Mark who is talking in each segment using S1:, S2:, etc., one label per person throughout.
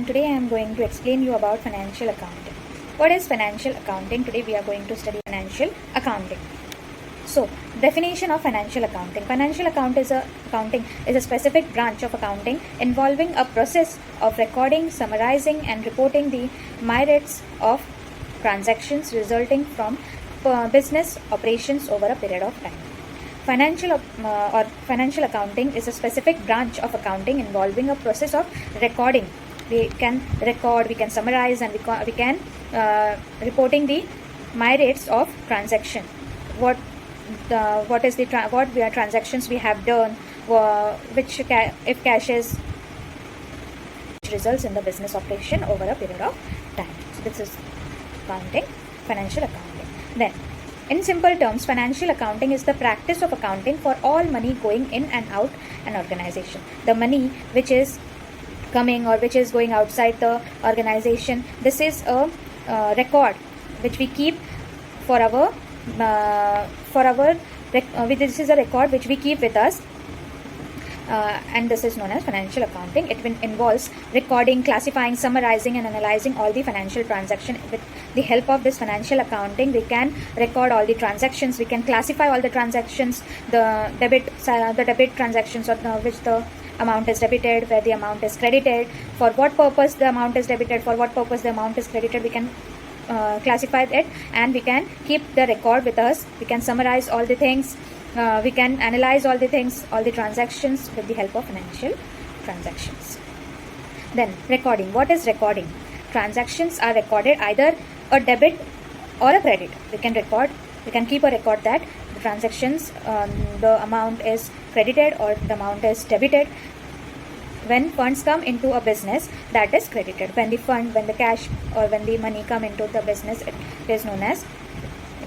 S1: today I am going to explain you about financial accounting. What is financial accounting? Today we are going to study financial accounting. So, definition of financial accounting. Financial accounting is a specific branch of accounting involving a process of recording, summarizing and reporting the merits of transactions resulting from business operations over a period of time. Financial accounting is a specific branch of accounting involving a process of recording. We can record, we can summarize, and we can reporting the merits of transaction. What transactions we have done, if cash is results in the business operation over a period of time. So this is financial accounting. Then, in simple terms, financial accounting is the practice of accounting for all money going in and out an organization. The money which is coming or which is going outside the organization, this is a record which we keep for our this is a record which we keep with us, and this is known as financial accounting. It involves recording, classifying, summarizing and analyzing all the financial transactions. With the help of this financial accounting, we can record all the transactions, we can classify all the transactions, the debit transactions, or which the amount is debited, where the amount is credited, for what purpose the amount is debited, for what purpose the amount is credited. We can classify it, and we can keep the record with us. We can summarize all the things, we can analyze all the things, all the transactions with the help of financial transactions. Then recording. What is recording? Transactions are recorded either a debit or a credit. We can keep a record that the transactions, the amount is credited or the amount is debited. When funds come into a business, that is credited. When the cash or when the money come into the business, it is known as,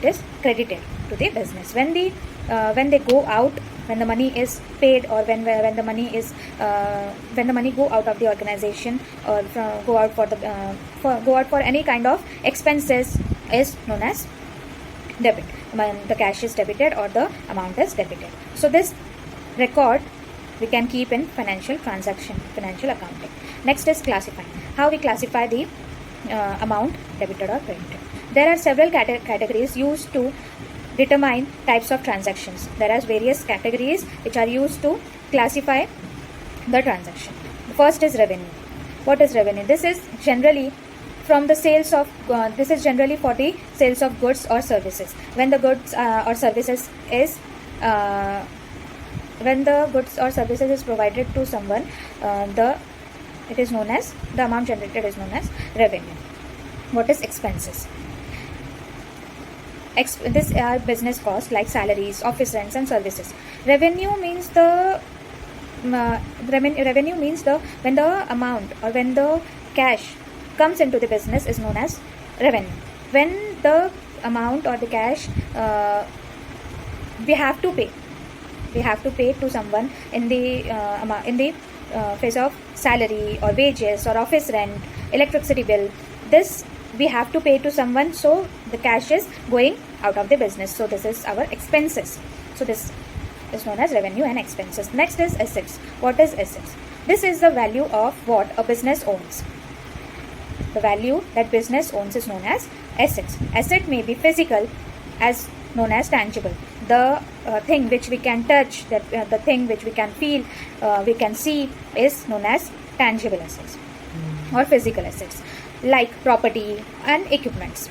S1: it is credited to the business. When they go out, when the money is paid, or when the money is when the money go out of the organization, or go out for any kind of expenses, is known as debit. When the cash is debited or the amount is debited. So this record we can keep in financial accounting. Next is classifying. How we classify the amount debited or credited. There are several categories used to determine types of transactions. There are various categories which are used to classify the transaction. The first is revenue. What is revenue? This is generally from the sales of this is generally for the sales of goods or services. When the goods or services is provided to someone, the amount generated is known as revenue. What is expenses? This are business costs like salaries, office rents and services. Revenue means when the amount or when the cash comes into the business is known as revenue. When the amount or the cash we have to pay to someone in the phase of salary or wages or office rent, electricity bill, this we have to pay to someone, so the cash is going out of the business. So this is our expenses. So this is known as revenue and expenses. Next is assets. What is assets? This is the value of what a business owns. The value that business owns is known as assets. Asset may be physical, as known as tangible. The thing which we can touch, the thing which we can feel, we can see, is known as tangible assets or physical assets, like property and equipments.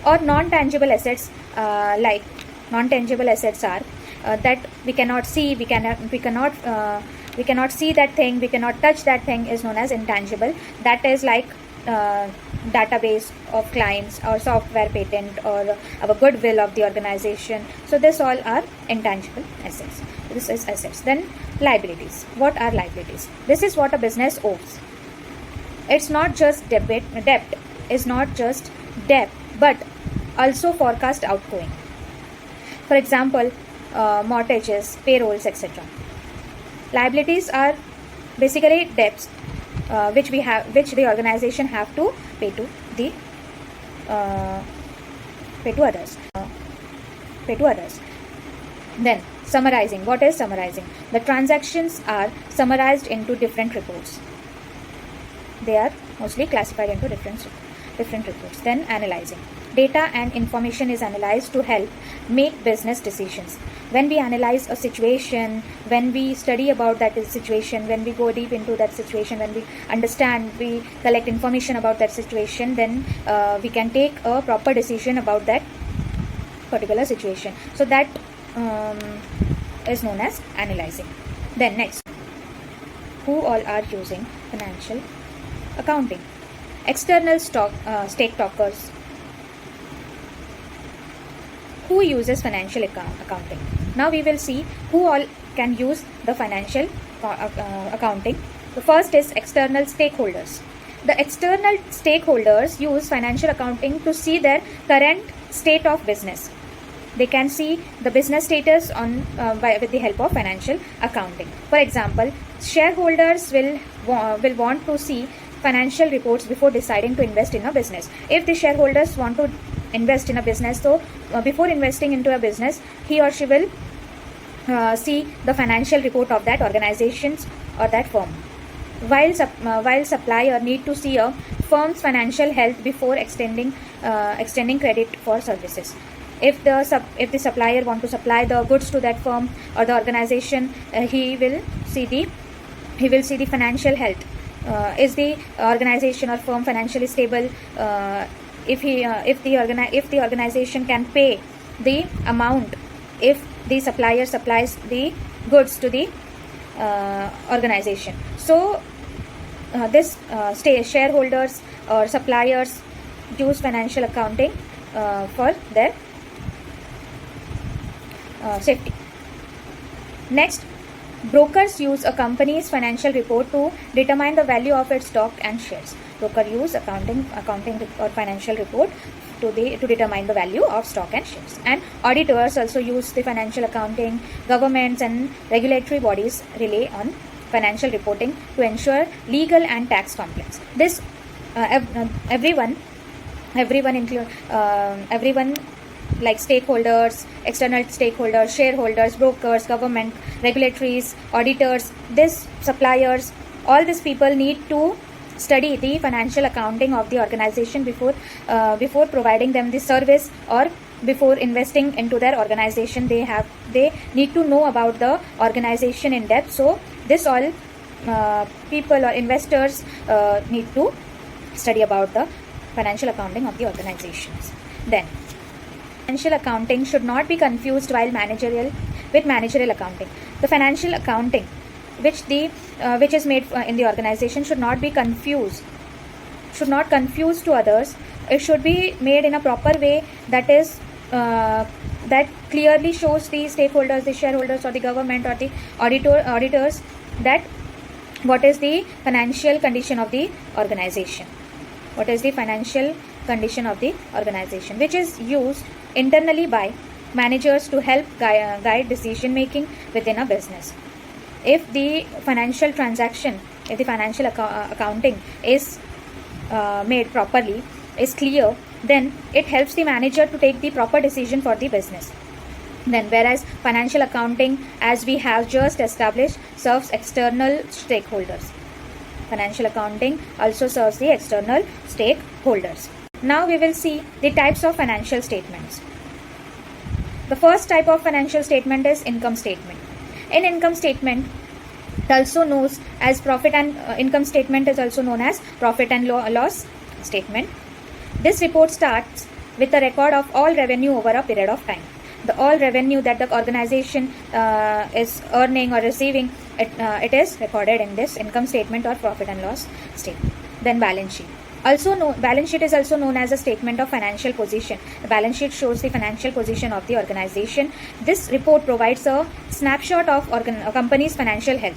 S1: Or non-tangible assets, like non-tangible assets are that we cannot see, we cannot see that thing, we cannot touch that thing, is known as intangible. That is like database of clients or software patent or our goodwill of the organization. So this all are intangible assets. This is assets. Then liabilities. What are liabilities? This is what a business owes. It's not just debt is not just debt, but also forecast outgoing. For example, mortgages, payrolls, etc. Liabilities are basically debts which the organization have to pay to others. Then summarizing. What is summarizing? The transactions are summarized into different reports. They are mostly classified into different reports. Then analyzing. Data and information is analyzed to help make business decisions. When we analyze a situation, when we study about that situation, when we go deep into that situation, when we understand, we collect information about that situation, then we can take a proper decision about that particular situation. So that is known as analyzing. Then next, who all are using financial accounting? External stake talkers. Who uses financial accounting? Now we will see who all can use the financial accounting. The first is external stakeholders. The external stakeholders use financial accounting to see their current state of business. They can see the business status with the help of financial accounting. For example, shareholders will want to see financial reports before deciding to invest in a business. If the shareholders want to invest in a business, so before investing into a business, he or she will see the financial report of that organizations or that firm. While supplier need to see a firm's financial health before extending credit for services. If the supplier want to supply the goods to that firm or the organization, he will see the financial health. Is the organization or firm financially stable? If the organization can pay the amount, if the supplier supplies the goods to the organization. So this shareholders or suppliers use financial accounting for their safety. Next, brokers use a company's financial report to determine the value of its stock and shares. Broker use accounting or financial report to determine the value of stock and shares. And auditors also use the financial accounting. Governments and regulatory bodies rely on financial reporting to ensure legal and tax compliance. This everyone like stakeholders, external stakeholders, shareholders, brokers, government, regulatories, auditors, this suppliers, all these people need to study the financial accounting of the organization before providing them the service or before investing into their organization. They need to know about the organization in depth. So this all people or investors need to study about the financial accounting of the organizations. Then financial accounting should not be confused with managerial accounting. The financial accounting which is made in the organization should not confuse to others. It should be made in a proper way that is that clearly shows the stakeholders, the shareholders, or the government, or the auditors that what is the financial condition of the organization. What is the financial condition of the organization, which is used internally by managers to help guide decision making within a business. If the financial accounting is made properly, is clear, then it helps the manager to take the proper decision for the business. Then whereas financial accounting, as we have just established, serves external stakeholders. Financial accounting also serves the external stakeholders. Now we will see the types of financial statements. The first type of financial statement is income statement. In income statement, also known as profit and income statement is also known as profit and loss statement. This report starts with a record of all revenue over a period of time. The all revenue that the organization is earning or receiving, it is recorded in this income statement or profit and loss statement. Then balance sheet. Balance sheet is also known as a statement of financial position. The balance sheet shows the financial position of the organization. This report provides a snapshot of a company's financial health.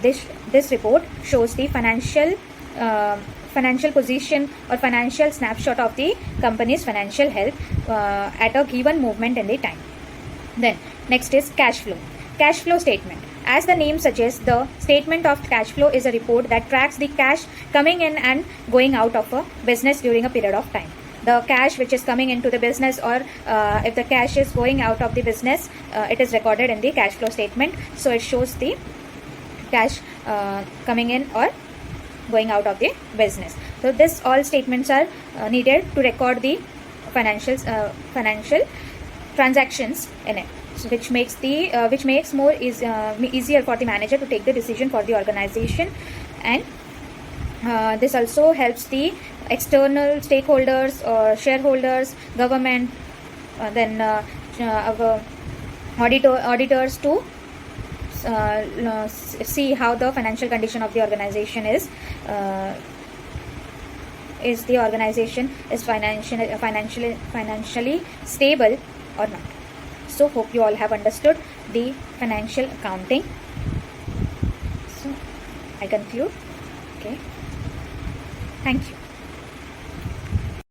S1: This report shows the financial position or financial snapshot of the company's financial health at a given moment in the time. Then next is cash flow. Cash flow statement. As the name suggests, the statement of cash flow is a report that tracks the cash coming in and going out of a business during a period of time. The cash which is coming into the business, or if the cash is going out of the business, it is recorded in the cash flow statement. So it shows the cash coming in or going out of the business. So this all statements are needed to record the financial transactions in it, so which makes more easier for the manager to take the decision for the organization. And this also helps the external stakeholders or shareholders, government, then our auditors to see how the financial condition of the organization is the organization is financially stable or not. So hope you all have understood the financial accounting. So I conclude. Okay, thank you.